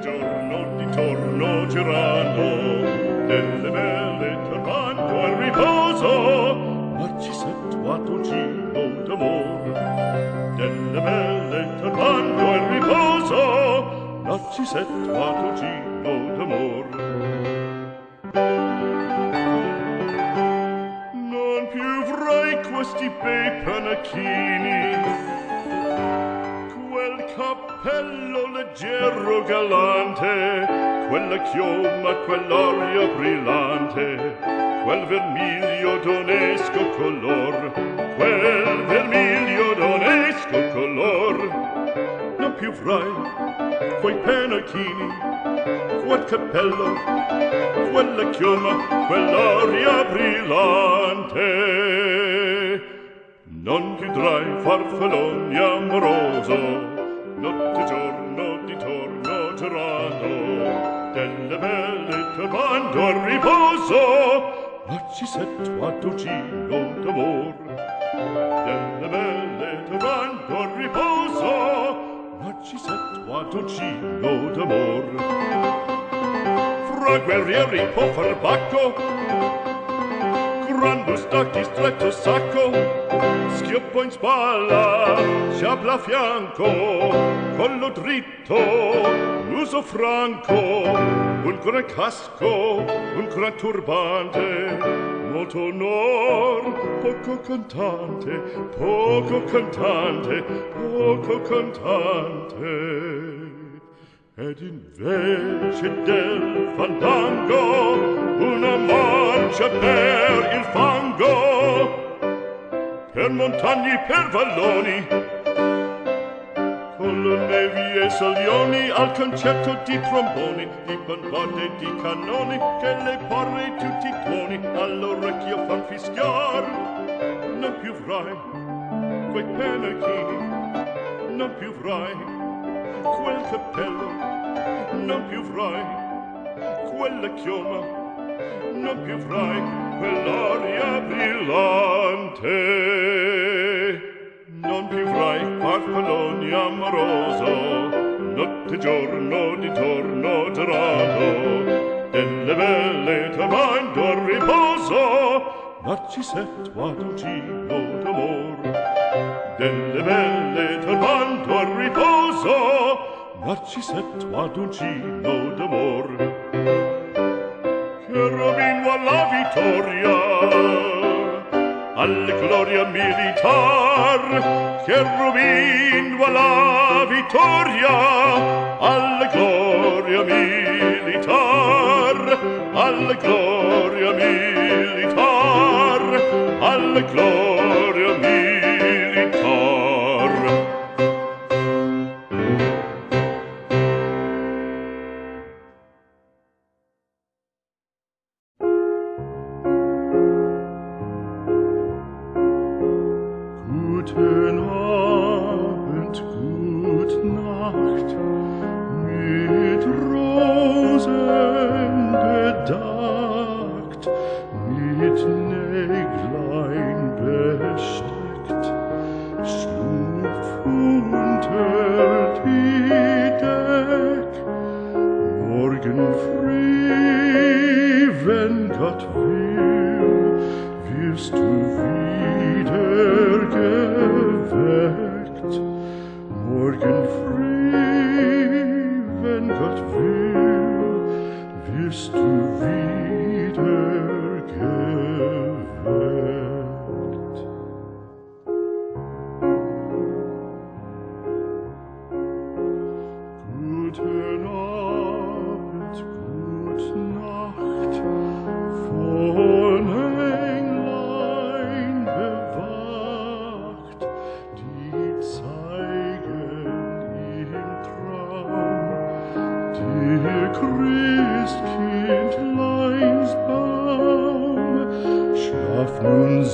giorno di torno girando, delle belle tornando al riposo, Narcisetto ad un giro d'amor. Delle belle tornando al riposo, Narcisetto ad un giro d'amor. Non più avrai questi bei panacchini, quel cappello leggero galante, quella chioma, quell'aria brillante, quel vermiglio d'onesco color, quel vermiglio d'onesco color. Non più avrai quei pennacchini, quel cappello, quella chioma, quell'aria brillante. Non più drai farfalloni amoroso, notte e giorno di torno girando, delle belle turbando al riposo, Narcisetto ad un giro d'amor. Delle belle turbando al riposo, Narcisetto ad un giro d'amor. Fra guerrieri può far bacco, gran bustacchi stretto sacco, schioppo in spalla, sciabla a fianco, collo dritto, muso franco, un gran casco, un gran turbante, molto onor, poco cantante, poco cantante, poco cantante. Ed invece del fandango una marcia per il fango, per montagne, per valloni, con le nevi e salioni, al concerto di tromboni, di bombarde e di cannoni, che le porre tutti i tuoni all'orecchio fan fischiar. Non più avrai quei pennacchini, non più avrai quel cappello, non più avrai quella chioma, non più avrai quell'aria brillante. Non più avrai farfalloni amoroso, notte e giorno di torno girando, delle belle turbando al riposo, Narcisetto ad un giro d'amor. Delle belle turbando al riposo, Narcisetto ad un giro d'amor. Cherubino alla vittoria, alla gloria militar, cherubino alla vittoria, alla gloria militar, alla gloria militar, alla gloria militar. Guten Abend, gut Nacht, mit Rosen bedeckt, mit Näglein besteckt, schlupf unter die Deck. Morgen früh, wenn Gott will, wirst du wieder geweckt. Morgen früh, wenn Gott will, wirst du wieder geweckt. Guten Abend, gut Nacht, von Englein bewacht, die zeigen im Traum dir Christkindleins Baum. Schlaf nun